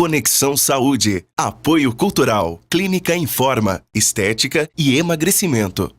Conexão Saúde. Apoio Cultural. Clínica Informa. Estética e emagrecimento.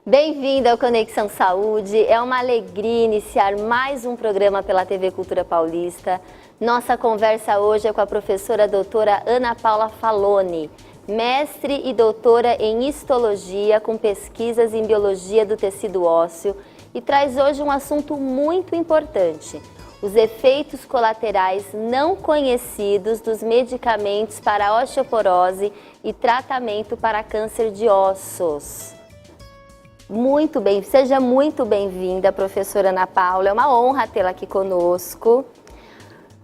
Bem-vindo ao Conexão Saúde, é uma alegria iniciar mais um programa pela TV Cultura Paulista. Nossa conversa hoje é com a professora doutora Ana Paula Faloni, mestre e doutora em histologia com pesquisas em biologia do tecido ósseo e traz hoje um assunto muito importante, os efeitos colaterais não conhecidos dos medicamentos para a osteoporose e tratamento para câncer de ossos. Seja muito bem-vinda, professora Ana Paula. É uma honra tê-la aqui conosco.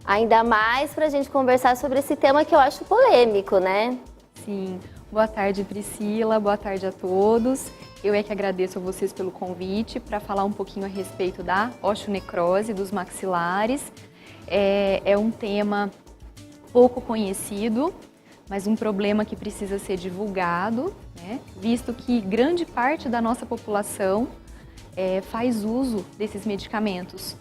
Ainda mais para a gente conversar sobre esse tema que eu acho polêmico, né? Sim. Boa tarde, Priscila. Boa tarde a todos. Eu é que agradeço a vocês pelo convite para falar um pouquinho a respeito da osteonecrose dos maxilares. É um tema pouco conhecido, mas um problema que precisa ser divulgado, né? Visto que grande parte da nossa população faz uso desses medicamentos,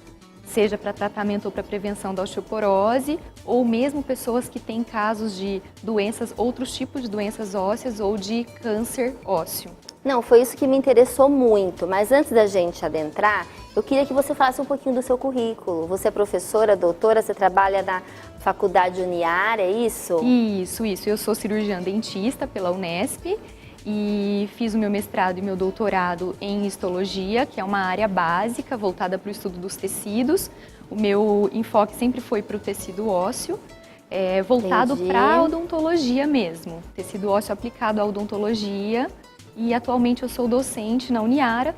seja para tratamento ou para prevenção da osteoporose, ou mesmo pessoas que têm casos de doenças, outros tipos de doenças ósseas ou de câncer ósseo. Não, foi isso que me interessou muito, mas antes da gente adentrar, eu queria que você falasse um pouquinho do seu currículo. Você é professora, doutora, você trabalha na Faculdade Uniar, é isso? Isso. Eu sou cirurgiã dentista pela Unesp e fiz o meu mestrado e meu doutorado em histologia, que é uma área básica voltada para o estudo dos tecidos. O meu enfoque sempre foi para o tecido ósseo, voltado para a odontologia mesmo, tecido ósseo aplicado à odontologia. E atualmente eu sou docente na Uniara,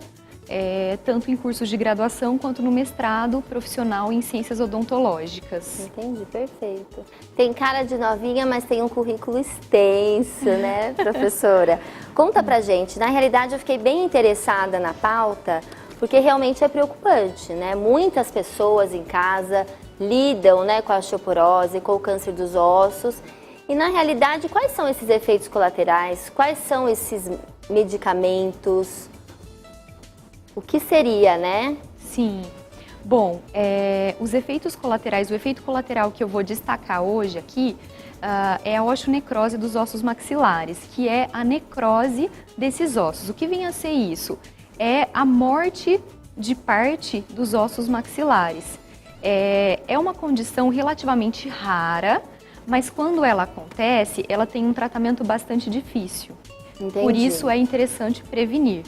tanto em cursos de graduação quanto no mestrado profissional em ciências odontológicas. Entendi, perfeito. Tem cara de novinha, mas tem um currículo extenso, né, professora? Conta pra gente. Na realidade, eu fiquei bem interessada na pauta, porque realmente é preocupante, né? Muitas pessoas em casa lidam, né, com a osteoporose, com o câncer dos ossos. E na realidade, quais são esses efeitos colaterais? Quais são esses medicamentos? O que seria, né? Sim. Bom, os efeitos colaterais, o efeito colateral que eu vou destacar hoje aqui é a osteonecrose dos ossos maxilares, que é a necrose desses ossos. O que vem a ser isso? É a morte de parte dos ossos maxilares. É uma condição relativamente rara, mas quando ela acontece, ela tem um tratamento bastante difícil. Entendi. Por isso é interessante prevenir.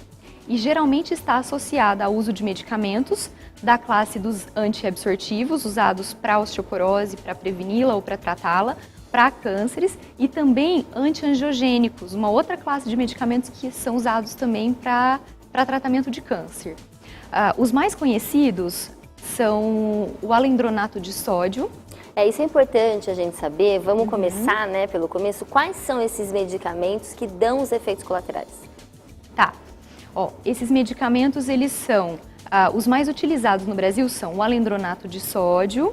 E geralmente está associada ao uso de medicamentos da classe dos antiabsortivos, usados para osteoporose, para preveni-la ou para tratá-la, para cânceres, e também antiangiogênicos, uma outra classe de medicamentos que são usados também para tratamento de câncer. Os mais conhecidos são o alendronato de sódio. Isso é importante a gente saber. Vamos começar, né, pelo começo. Quais são esses medicamentos que dão os efeitos colaterais? Tá. Esses medicamentos, eles são, os mais utilizados no Brasil são o alendronato de sódio,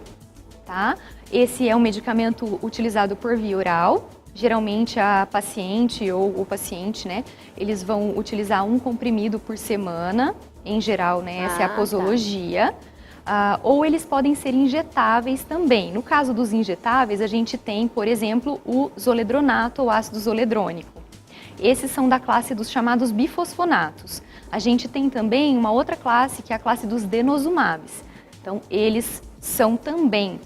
tá? Esse é um medicamento utilizado por via oral. Geralmente a paciente ou o paciente, né, eles vão utilizar um comprimido por semana, em geral, né, essa é a posologia. Ou eles podem ser injetáveis também. No caso dos injetáveis, a gente tem, por exemplo, o zoledronato ou ácido zoledrônico. Esses são da classe dos chamados bifosfonatos. A gente tem também uma outra classe, que é a classe dos denosumabs. Então, eles são também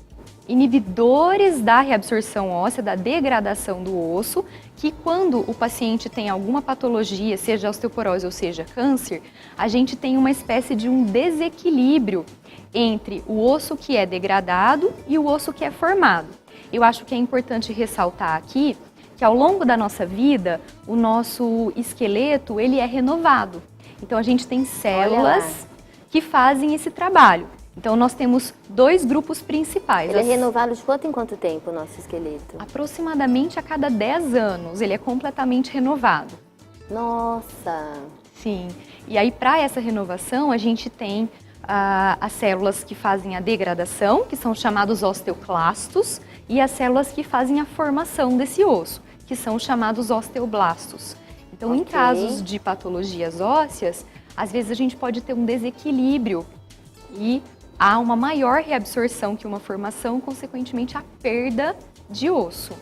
inibidores da reabsorção óssea, da degradação do osso, que quando o paciente tem alguma patologia, seja osteoporose ou seja câncer, a gente tem uma espécie de um desequilíbrio entre o osso que é degradado e o osso que é formado. Eu acho que é importante ressaltar aqui que ao longo da nossa vida, o nosso esqueleto, ele é renovado. Então, a gente tem células que fazem esse trabalho. Então, nós temos dois grupos principais. Ele é renovado de quanto em quanto tempo, o nosso esqueleto? Aproximadamente a cada 10 anos, ele é completamente renovado. Nossa! Sim. E aí, para essa renovação, a gente tem as células que fazem a degradação, que são chamados osteoclastos, e as células que fazem a formação desse osso, que são chamados osteoblastos. Então, em casos de patologias ósseas, às vezes a gente pode ter um desequilíbrio e há uma maior reabsorção que uma formação, consequentemente a perda de osso,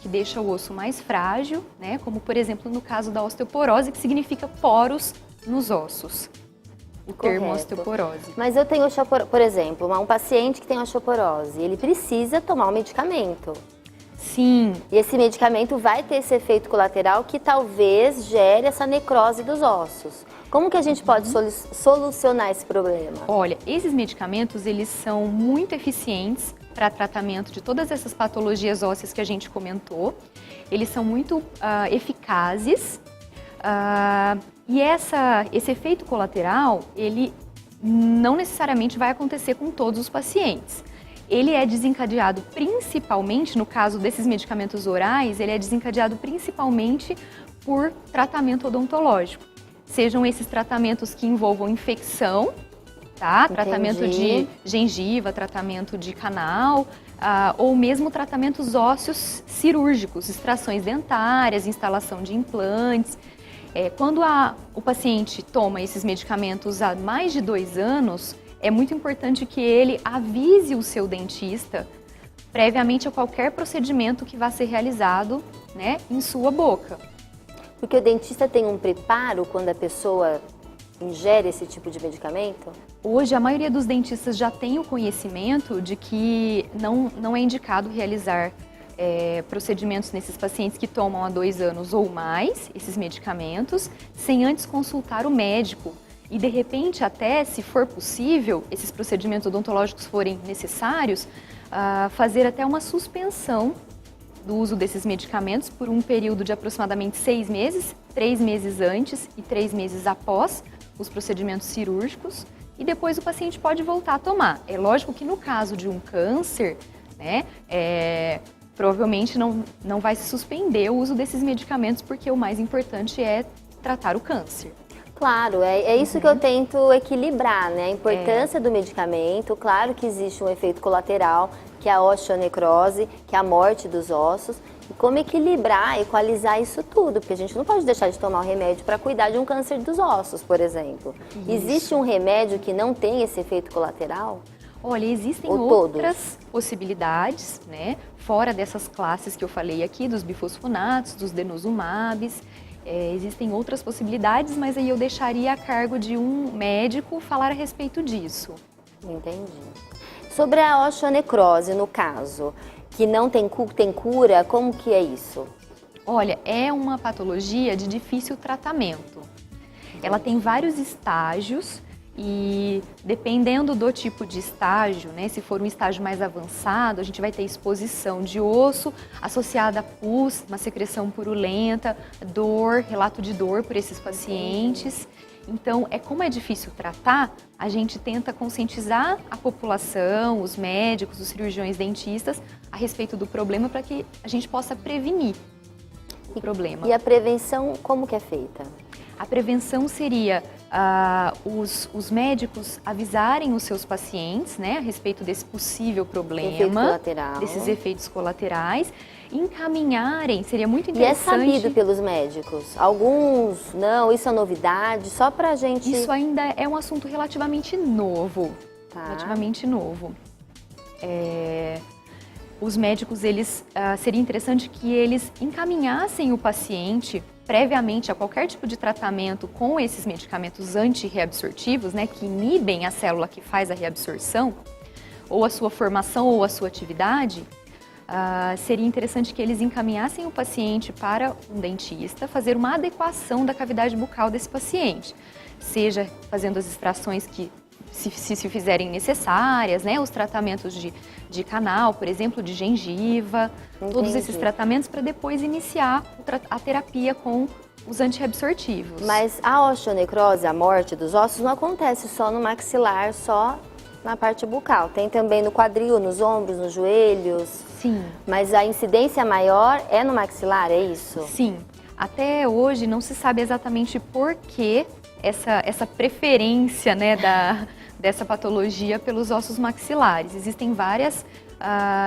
que deixa o osso mais frágil, né? Como por exemplo no caso da osteoporose, que significa poros nos ossos. O termo osteoporose. Mas eu tenho, por exemplo, um paciente que tem osteoporose, ele precisa tomar um medicamento. Sim. E esse medicamento vai ter esse efeito colateral que talvez gere essa necrose dos ossos. Como que a gente pode solucionar esse problema? Olha, esses medicamentos, eles são muito eficientes para tratamento de todas essas patologias ósseas que a gente comentou. Eles são muito eficazes e esse efeito colateral, ele não necessariamente vai acontecer com todos os pacientes. Ele é desencadeado principalmente, no caso desses medicamentos orais, ele é desencadeado principalmente por tratamento odontológico. Sejam esses tratamentos que envolvam infecção, tá? Entendi. Tratamento de gengiva, tratamento de canal, ou mesmo tratamentos ósseos cirúrgicos, extrações dentárias, instalação de implantes. Quando o paciente toma esses medicamentos há mais de 2 anos, é muito importante que ele avise o seu dentista previamente a qualquer procedimento que vá ser realizado, né, em sua boca. Porque o dentista tem um preparo quando a pessoa ingere esse tipo de medicamento? Hoje, a maioria dos dentistas já tem o conhecimento de que não é indicado realizar procedimentos nesses pacientes que tomam há 2 anos ou mais esses medicamentos, sem antes consultar o médico. E, de repente, até, se for possível, esses procedimentos odontológicos forem necessários, fazer até uma suspensão do uso desses medicamentos por um período de aproximadamente 6 meses, 3 meses antes e 3 meses após os procedimentos cirúrgicos, e depois o paciente pode voltar a tomar. É lógico que no caso de um câncer, né, provavelmente não vai se suspender o uso desses medicamentos, porque o mais importante é tratar o câncer. Claro, é isso que eu tento equilibrar, né? A importância do medicamento, claro que existe um efeito colateral, que é a osteonecrose, que é a morte dos ossos, e como equilibrar, equalizar isso tudo, porque a gente não pode deixar de tomar um remédio para cuidar de um câncer dos ossos, por exemplo. Isso. Existe um remédio que não tem esse efeito colateral? Olha, existem outras possibilidades, né? Fora dessas classes que eu falei aqui, dos bifosfonatos, dos denosumabs. Existem outras possibilidades, mas aí eu deixaria a cargo de um médico falar a respeito disso. Entendi. Sobre a osteonecrose, no caso, que não tem cura, como que é isso? Olha, é uma patologia de difícil tratamento. Ela tem vários estágios e, dependendo do tipo de estágio, né, se for um estágio mais avançado, a gente vai ter exposição de osso associada a pus, uma secreção purulenta, dor, relato de dor por esses pacientes. Então, como é difícil tratar, a gente tenta conscientizar a população, os médicos, os cirurgiões dentistas a respeito do problema para que a gente possa prevenir o problema. E a prevenção, como que é feita? A prevenção seria os médicos avisarem os seus pacientes, né, a respeito desse possível problema, desses efeitos colaterais, encaminharem, seria muito interessante. E é sabido pelos médicos? Alguns não, isso é novidade, só pra gente... Isso ainda é um assunto relativamente novo, relativamente novo. Os médicos, seria interessante que eles encaminhassem o paciente previamente a qualquer tipo de tratamento com esses medicamentos antirreabsortivos, né, que inibem a célula que faz a reabsorção, ou a sua formação ou a sua atividade. Seria interessante que eles encaminhassem o paciente para um dentista, fazer uma adequação da cavidade bucal desse paciente, seja fazendo as extrações que se fizerem necessárias, né, os tratamentos de canal, por exemplo, de gengiva, todos esses tratamentos para depois iniciar a terapia com os antirreabsortivos. Mas a osteonecrose, a morte dos ossos, não acontece só no maxilar, só na parte bucal. Tem também no quadril, nos ombros, nos joelhos. Sim. Mas a incidência maior é no maxilar, é isso? Sim. Até hoje não se sabe exatamente por que essa preferência, né, dessa patologia pelos ossos maxilares. Existem várias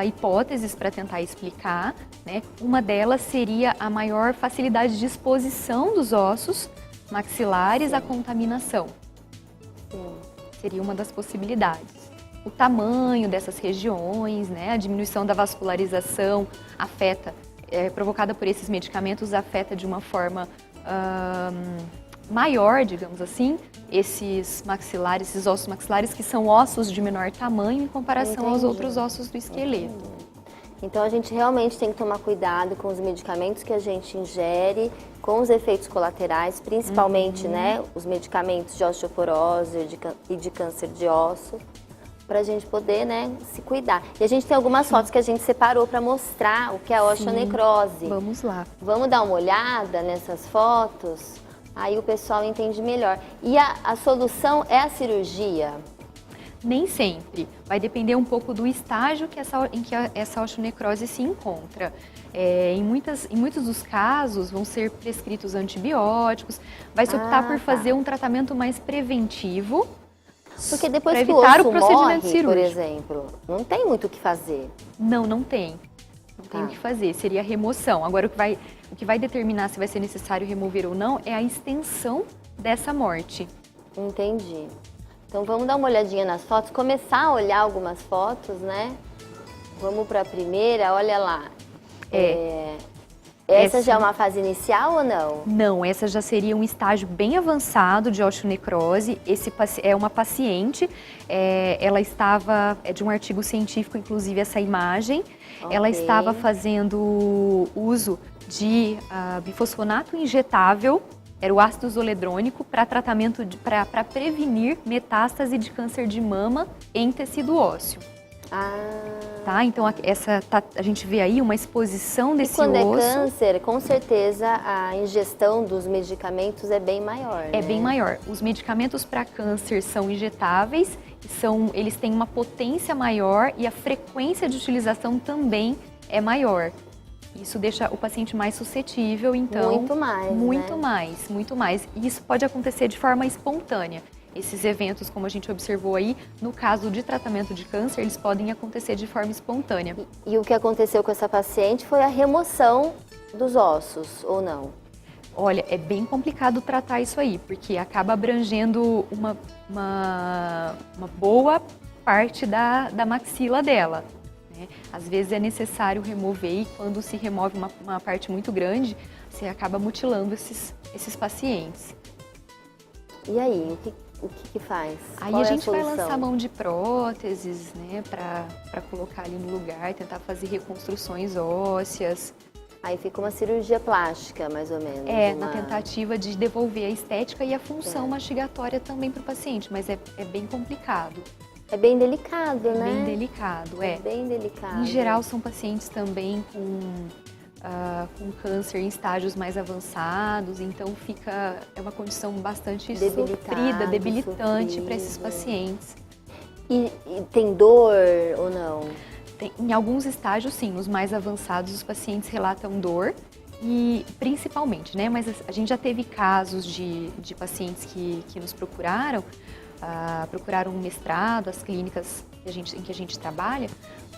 hipóteses para tentar explicar, né? Uma delas seria a maior facilidade de exposição dos ossos maxilares à contaminação. Seria uma das possibilidades. O tamanho dessas regiões, né? A diminuição da vascularização provocada por esses medicamentos, afeta de uma forma maior, digamos assim, esses ossos maxilares, que são ossos de menor tamanho em comparação aos outros ossos do esqueleto. Então a gente realmente tem que tomar cuidado com os medicamentos que a gente ingere, com os efeitos colaterais, principalmente, né, os medicamentos de osteoporose e de câncer de osso, para a gente poder, né, se cuidar. E a gente tem algumas fotos que a gente separou para mostrar o que é a osteonecrose. Vamos lá. Vamos dar uma olhada nessas fotos? Aí o pessoal entende melhor. E a solução é a cirurgia? Nem sempre. Vai depender um pouco do estágio em que essa osteonecrose se encontra. Em muitos dos casos, vão ser prescritos antibióticos. Vai se optar por fazer um tratamento mais preventivo. Porque depois que evitar o osso o procedimento morre, cirúrgico, por exemplo, não tem muito o que fazer. Não tem. Não tem o que fazer, seria a remoção. Agora, o que vai determinar se vai ser necessário remover ou não é a extensão dessa morte. Entendi. Então vamos dar uma olhadinha nas fotos, começar a olhar algumas fotos, né? Vamos para a primeira, olha lá. Essa já é uma fase inicial ou não? Não, essa já seria um estágio bem avançado de osteonecrose. É uma paciente, ela estava, de um artigo científico, inclusive essa imagem, ela estava fazendo uso de bifosfonato injetável, era o ácido zoledrônico, para tratamento, para prevenir metástase de câncer de mama em tecido ósseo. Tá? Então a gente vê aí uma exposição desse osso. E quando é câncer, com certeza a ingestão dos medicamentos é bem maior, né? É bem maior. Os medicamentos para câncer são injetáveis, eles têm uma potência maior e a frequência de utilização também é maior. Isso deixa o paciente mais suscetível, então... Muito mais. E isso pode acontecer de forma espontânea. Esses eventos, como a gente observou aí, no caso de tratamento de câncer, eles podem acontecer de forma espontânea. E o que aconteceu com essa paciente foi a remoção dos ossos, ou não? Olha, é bem complicado tratar isso aí, porque acaba abrangendo uma boa parte da maxila dela. Às vezes é necessário remover e quando se remove uma parte muito grande, você acaba mutilando esses pacientes. E aí, o que faz? Aí a gente vai lançar mão de próteses, né, para colocar ali no lugar, tentar fazer reconstruções ósseas. Aí fica uma cirurgia plástica, mais ou menos. Na tentativa de devolver a estética e a função mastigatória também para o paciente, mas é bem complicado. É bem delicado, né? Bem delicado, É bem delicado. Em geral, são pacientes também com câncer em estágios mais avançados, então é uma condição bastante sofrida, debilitante para esses pacientes. E tem dor ou não? Em alguns estágios, sim. Nos mais avançados, os pacientes relatam dor. E principalmente, né? Mas a gente já teve casos de pacientes que nos procuraram um mestrado, as clínicas em que a gente trabalha,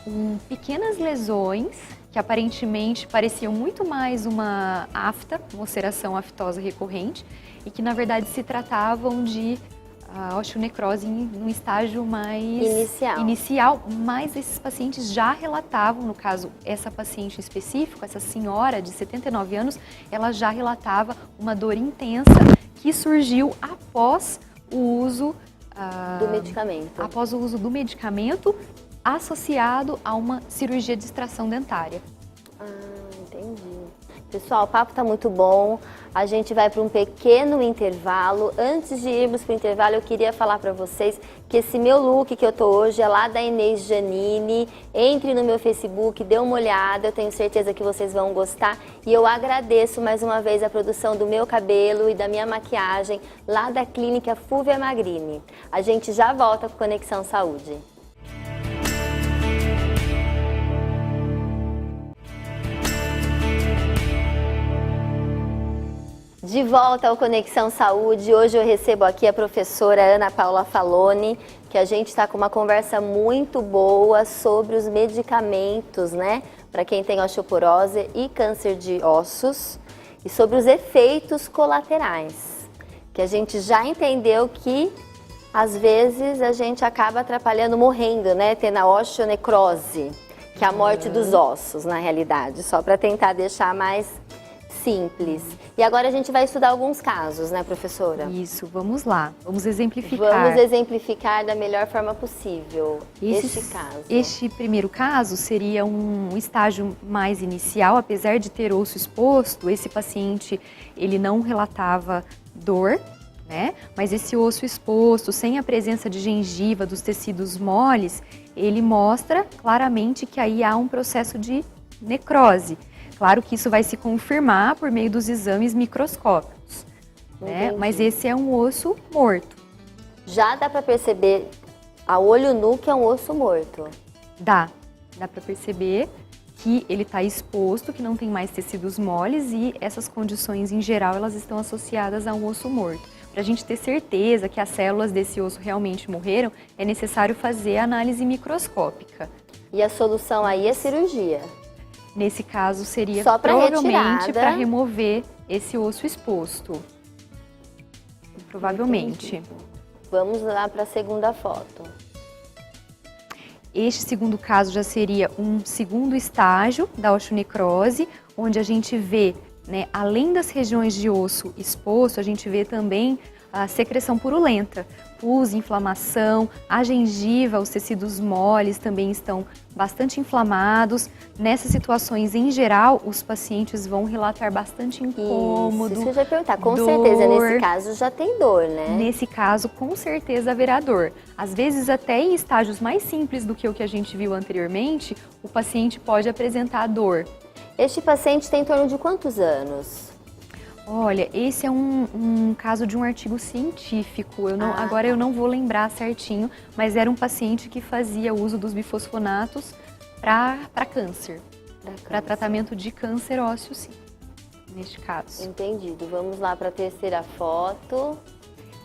com pequenas lesões que aparentemente pareciam muito mais uma afta, uma ulceração aftosa recorrente, e que na verdade se tratavam de osteonecrose num estágio mais inicial, mas esses pacientes já relatavam, no caso, essa paciente em específico, essa senhora de 79 anos, ela já relatava uma dor intensa que surgiu após o uso do medicamento. Após o uso do medicamento associado a uma cirurgia de extração dentária. Entendi. Pessoal, o papo está muito bom. A gente vai para um pequeno intervalo. Antes de irmos para o intervalo, eu queria falar para vocês que esse meu look que eu tô hoje é lá da Inês Janine. Entre no meu Facebook, dê uma olhada, eu tenho certeza que vocês vão gostar. E eu agradeço mais uma vez a produção do meu cabelo e da minha maquiagem lá da clínica Fulvia Magrini. A gente já volta com Conexão Saúde. De volta ao Conexão Saúde, hoje eu recebo aqui a professora Ana Paula Faloni, que a gente está com uma conversa muito boa sobre os medicamentos, né? Para quem tem osteoporose e câncer de ossos e sobre os efeitos colaterais, que a gente já entendeu que às vezes a gente acaba atrapalhando, morrendo, né? Tendo a osteonecrose, que é a morte dos ossos, na realidade, só para tentar deixar mais simples. E agora a gente vai estudar alguns casos, né, professora? Isso, vamos lá. Vamos exemplificar. Vamos exemplificar da melhor forma possível este caso. Este primeiro caso seria um estágio mais inicial, apesar de ter osso exposto, esse paciente ele não relatava dor, né? Mas esse osso exposto, sem a presença de gengiva, dos tecidos moles, ele mostra claramente que aí há um processo de necrose. Claro que isso vai se confirmar por meio dos exames microscópicos, né? Mas esse é um osso morto. Já dá para perceber a olho nu que é um osso morto? Dá para perceber que ele está exposto, que não tem mais tecidos moles e essas condições em geral elas estão associadas a um osso morto. Para a gente ter certeza que as células desse osso realmente morreram, é necessário fazer a análise microscópica. E a solução aí é cirurgia? Nesse caso, seria só provavelmente para remover esse osso exposto. Provavelmente. Entendi. Vamos lá para a segunda foto. Este segundo caso já seria um segundo estágio da osteonecrose, onde a gente vê, né, além das regiões de osso exposto, a gente vê também a secreção purulenta, pus, inflamação, a gengiva, os tecidos moles também estão bastante inflamados. Nessas situações, em geral, os pacientes vão relatar bastante incômodo, isso eu já ia perguntar. Com dor. certeza, nesse caso já tem dor, né? Nesse caso, com certeza haverá dor. Às vezes, até em estágios mais simples do que o que a gente viu anteriormente, o paciente pode apresentar dor. Este paciente tem em torno de quantos anos? Olha, esse é um caso de um artigo científico. Agora eu não vou lembrar certinho, mas era um paciente que fazia uso dos bifosfonatos para câncer, para tratamento de câncer ósseo, sim, neste caso. Entendido. Vamos lá para a terceira foto.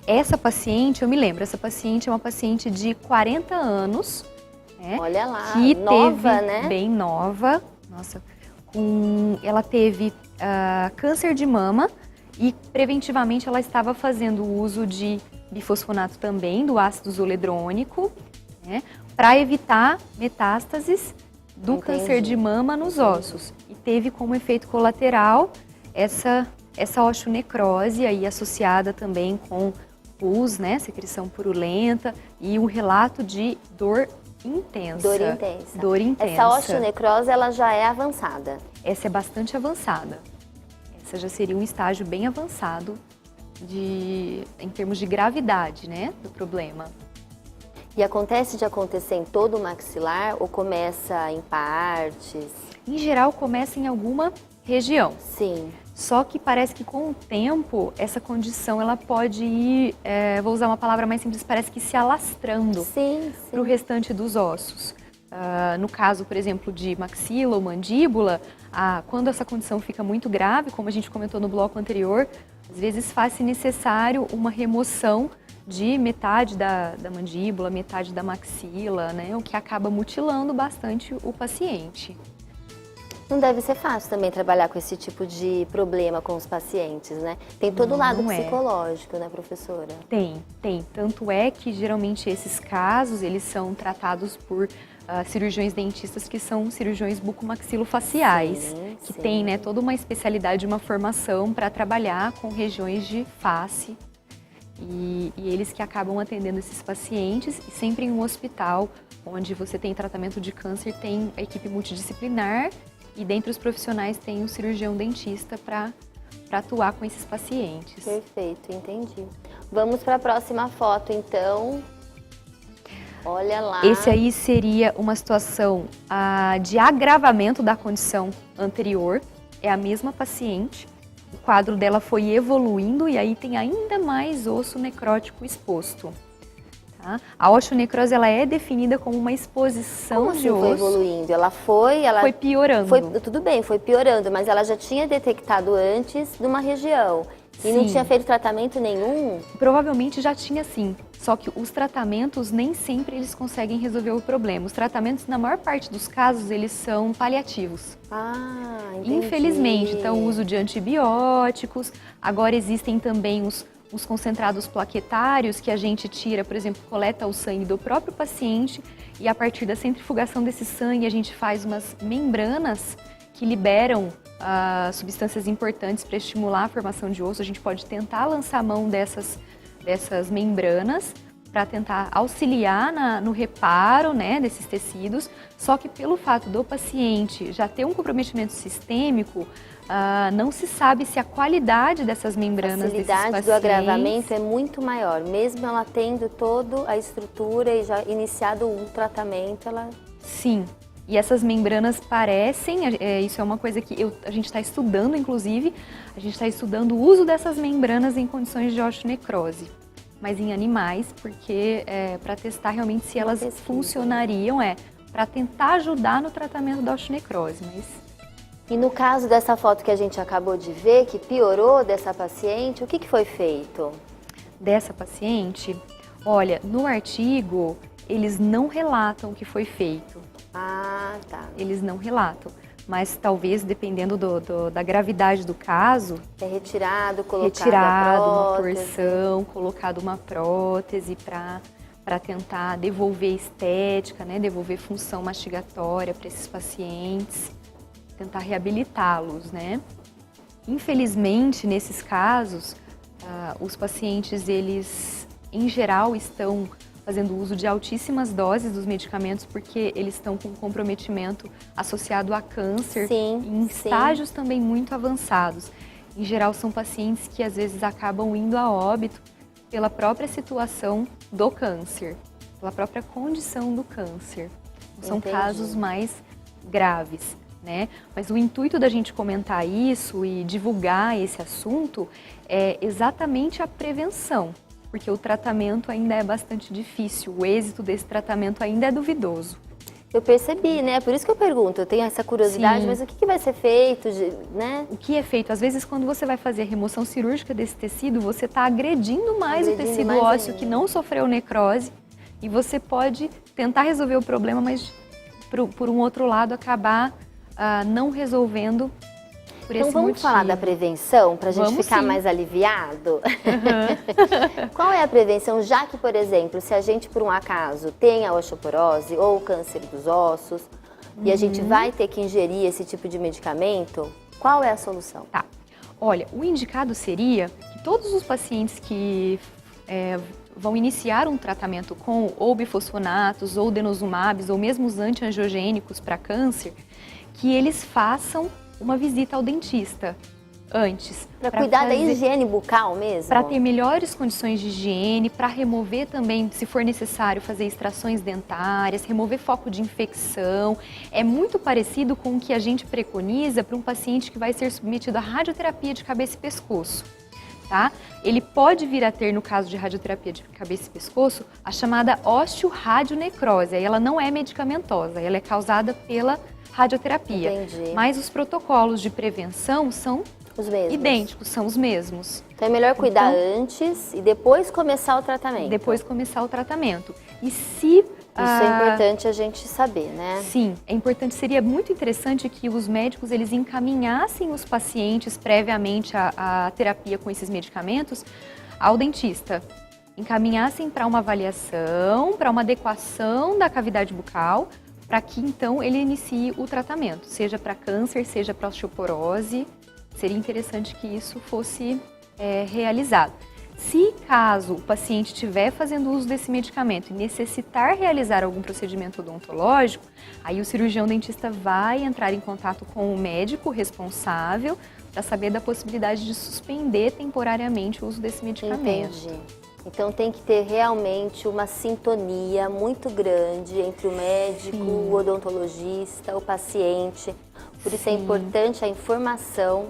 Essa paciente, eu me lembro, essa paciente é uma paciente de 40 anos, né? Olha lá, que nova, teve, né? Bem nova, nossa, ela teve câncer de mama e preventivamente ela estava fazendo uso de bifosfonato também, do ácido zoledrônico, né, para evitar metástases do câncer de mama nos ossos. E teve como efeito colateral essa osteonecrose aí associada também com pus, né, secreção purulenta e um relato de dor intensa. Dor intensa. Essa osteonecrose, ela já é avançada? Essa é bastante avançada. Essa já seria um estágio bem avançado em termos de gravidade, né, do problema. E acontece de acontecer em todo o maxilar ou começa em partes? Em geral, começa em alguma região. Sim. Só que parece que com o tempo, essa condição ela pode ir, vou usar uma palavra mais simples, parece que se alastrando para o restante dos ossos. No caso, por exemplo, de maxila ou mandíbula, quando essa condição fica muito grave, como a gente comentou no bloco anterior, às vezes faz-se necessário uma remoção de metade da mandíbula, metade da maxila, né, o que acaba mutilando bastante o paciente. Não deve ser fácil também trabalhar com esse tipo de problema com os pacientes, né? Tem todo o lado psicológico, né, professora? Tem. Tanto é que, geralmente, esses casos, eles são tratados por cirurgiões dentistas que são cirurgiões bucomaxilofaciais, que têm, né, toda uma especialidade, uma formação para trabalhar com regiões de face. E eles que acabam atendendo esses pacientes, e sempre em um hospital onde você tem tratamento de câncer, tem a equipe multidisciplinar, e dentre os profissionais tem o cirurgião dentista para atuar com esses pacientes. Perfeito, entendi. Vamos para a próxima foto, então. Olha lá. Esse aí seria uma situação de agravamento da condição anterior. É a mesma paciente. O quadro dela foi evoluindo e aí tem ainda mais osso necrótico exposto. Tá? A osteonecrose ela é definida como uma exposição de osso. Foi evoluindo? Ela foi piorando. Tudo bem, foi piorando, mas ela já tinha detectado antes numa região. E não Sim. tinha feito tratamento nenhum? Provavelmente já tinha sim, só que os tratamentos nem sempre eles conseguem resolver o problema. Os tratamentos, na maior parte dos casos, eles são paliativos. Ah, entendi. Infelizmente, então o uso de antibióticos, agora existem também os concentrados plaquetários que a gente tira, por exemplo, coleta o sangue do próprio paciente e a partir da centrifugação desse sangue a gente faz umas membranas que liberam substâncias importantes para estimular a formação de osso. A gente pode tentar lançar a mão dessas membranas para tentar auxiliar no reparo, né, desses tecidos, só que pelo fato do paciente já ter um comprometimento sistêmico, não se sabe se a qualidade dessas membranas desses pacientes... A facilidade do agravamento é muito maior, mesmo ela tendo toda a estrutura e já iniciado um tratamento, ela... Sim, e essas membranas parecem, isso é uma coisa que a gente está estudando, inclusive, a gente está estudando o uso dessas membranas em condições de osteonecrose, mas em animais, porque para testar realmente se elas funcionariam, para tentar ajudar no tratamento da osteonecrose, mas... E no caso dessa foto que a gente acabou de ver, que piorou dessa paciente, o que foi feito? Dessa paciente, olha, no artigo, eles não relatam o que foi feito. Ah, tá. Eles não relatam, mas talvez, dependendo da gravidade do caso... É retirado, colocado uma porção, colocado uma prótese para tentar devolver estética, né, devolver função mastigatória para esses pacientes, tentar reabilitá-los, né? Infelizmente, nesses casos, os pacientes, eles, em geral, estão fazendo uso de altíssimas doses dos medicamentos porque eles estão com comprometimento associado a câncer em estágios também muito avançados. Em geral, são pacientes que às vezes acabam indo a óbito pela própria situação do câncer, pela própria condição do câncer. São casos mais graves, né? Mas o intuito da gente comentar isso e divulgar esse assunto é exatamente a prevenção. Porque o tratamento ainda é bastante difícil, o êxito desse tratamento ainda é duvidoso. Eu percebi, né? Por isso que eu pergunto, eu tenho essa curiosidade, Sim. Mas o que vai ser feito, né? O que é feito? Às vezes, quando você vai fazer a remoção cirúrgica desse tecido, você está agredindo mais o tecido ósseo que não sofreu necrose e você pode tentar resolver o problema, mas por um outro lado acabar não resolvendo por esse motivo. Então vamos falar da prevenção, para a gente ficar mais aliviado? Uhum. Qual é a prevenção, já que, por exemplo, se a gente, por um acaso, tem a osteoporose ou câncer dos ossos, e a gente vai ter que ingerir esse tipo de medicamento, qual é a solução? Tá. Olha, o indicado seria que todos os pacientes que vão iniciar um tratamento com ou bifosfonatos, ou denosumabs, ou mesmo os antiangiogênicos para câncer, que eles façam uma visita ao dentista antes. Para cuidar da higiene bucal mesmo? Para ter melhores condições de higiene, para remover também, se for necessário, fazer extrações dentárias, remover foco de infecção. É muito parecido com o que a gente preconiza para um paciente que vai ser submetido à radioterapia de cabeça e pescoço. Tá? Ele pode vir a ter, no caso de radioterapia de cabeça e pescoço, a chamada osteoradionecrose. Aí ela não é medicamentosa, ela é causada pela radioterapia. Entendi. Mas os protocolos de prevenção são os mesmos. Idênticos, são os mesmos. Então é melhor cuidar antes e depois começar o tratamento. Depois começar o tratamento. E se... Isso é importante a gente saber, né? Sim, é importante. Seria muito interessante que os médicos eles encaminhassem os pacientes previamente à terapia com esses medicamentos ao dentista. Encaminhassem para uma avaliação, para uma adequação da cavidade bucal, para que então ele inicie o tratamento, seja para câncer, seja para osteoporose. Seria interessante que isso fosse realizado. Se caso o paciente estiver fazendo uso desse medicamento e necessitar realizar algum procedimento odontológico, aí o cirurgião dentista vai entrar em contato com o médico responsável para saber da possibilidade de suspender temporariamente o uso desse medicamento. Entendi. Então tem que ter realmente uma sintonia muito grande entre o médico, o odontologista, o paciente. Por isso é importante a informação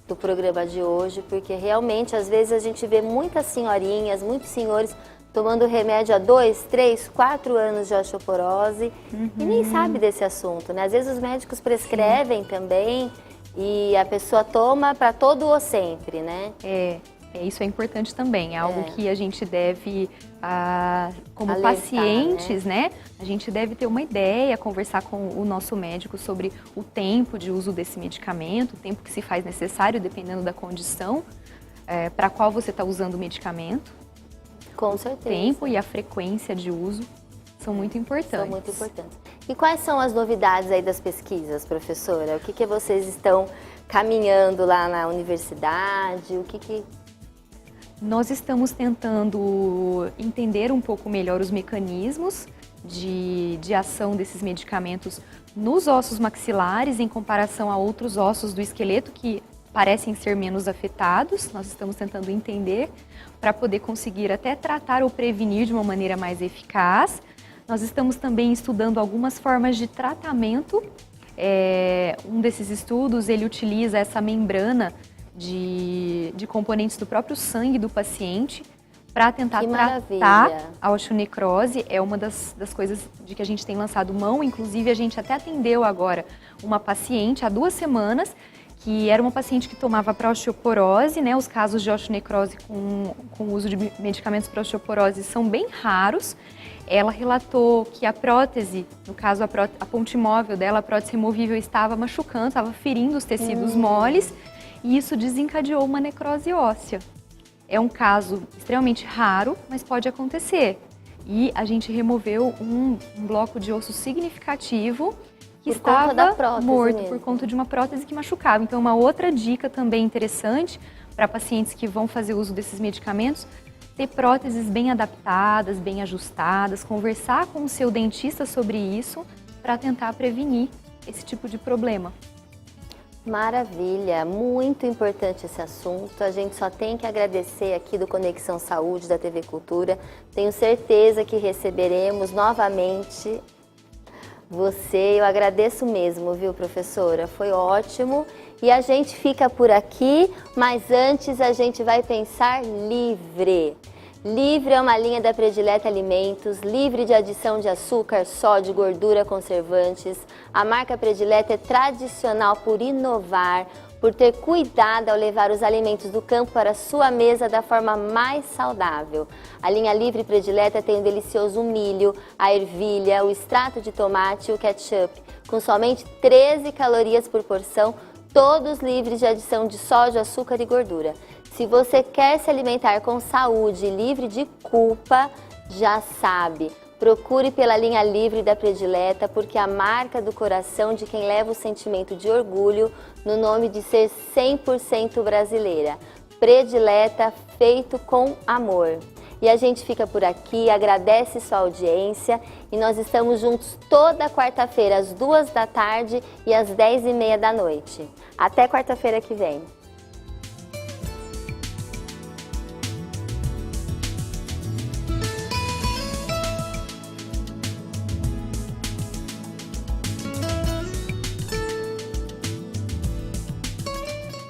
do programa de hoje, porque realmente às vezes a gente vê muitas senhorinhas, muitos senhores tomando remédio há 2, 3, 4 anos de osteoporose e nem sabe desse assunto, né? Às vezes os médicos prescrevem também E a pessoa toma para todo ou sempre, né? Isso é importante também, é algo que a gente deve, como alertar, pacientes, né? A gente deve ter uma ideia, conversar com o nosso médico sobre o tempo de uso desse medicamento, o tempo que se faz necessário, dependendo da condição, para qual você está usando o medicamento. Com certeza. O tempo e a frequência de uso são muito importantes. São muito importantes. E quais são as novidades aí das pesquisas, professora? O que vocês estão caminhando lá na universidade? Nós estamos tentando entender um pouco melhor os mecanismos de ação desses medicamentos nos ossos maxilares em comparação a outros ossos do esqueleto que parecem ser menos afetados. Nós estamos tentando entender para poder conseguir até tratar ou prevenir de uma maneira mais eficaz. Nós estamos também estudando algumas formas de tratamento. Um desses estudos, ele utiliza essa membrana de componentes do próprio sangue do paciente para tentar tratar a osteonecrose. É uma das coisas de que a gente tem lançado mão. Inclusive, a gente até atendeu agora uma paciente há 2 semanas, que era uma paciente que tomava para osteoporose, né? Os casos de osteonecrose com o uso de medicamentos para osteoporose são bem raros. Ela relatou que a prótese, no caso a ponte móvel dela, a prótese removível, estava machucando, estava ferindo os tecidos moles, e isso desencadeou uma necrose óssea. É um caso extremamente raro, mas pode acontecer. E a gente removeu um bloco de osso significativo que estava morto por conta de uma prótese que machucava. Então, uma outra dica também interessante para pacientes que vão fazer uso desses medicamentos: ter próteses bem adaptadas, bem ajustadas, conversar com o seu dentista sobre isso para tentar prevenir esse tipo de problema. Maravilha, muito importante esse assunto. A gente só tem que agradecer aqui do Conexão Saúde, da TV Cultura. Tenho certeza que receberemos novamente você. Eu agradeço mesmo, viu, professora? Foi ótimo. E a gente fica por aqui, mas antes a gente vai pensar livre. Livre é uma linha da Predileta Alimentos, livre de adição de açúcar, sódio, gordura, conservantes. A marca Predileta é tradicional por inovar, por ter cuidado ao levar os alimentos do campo para a sua mesa da forma mais saudável. A linha Livre Predileta tem o delicioso milho, a ervilha, o extrato de tomate e o ketchup, com somente 13 calorias por porção, todos livres de adição de sódio, açúcar e gordura. Se você quer se alimentar com saúde e livre de culpa, já sabe, procure pela linha Livre da Predileta, porque é a marca do coração de quem leva o sentimento de orgulho no nome de ser 100% brasileira. Predileta, feito com amor. E a gente fica por aqui, agradece sua audiência e nós estamos juntos toda quarta-feira às 2 da tarde e às 10h30 da noite. Até quarta-feira que vem.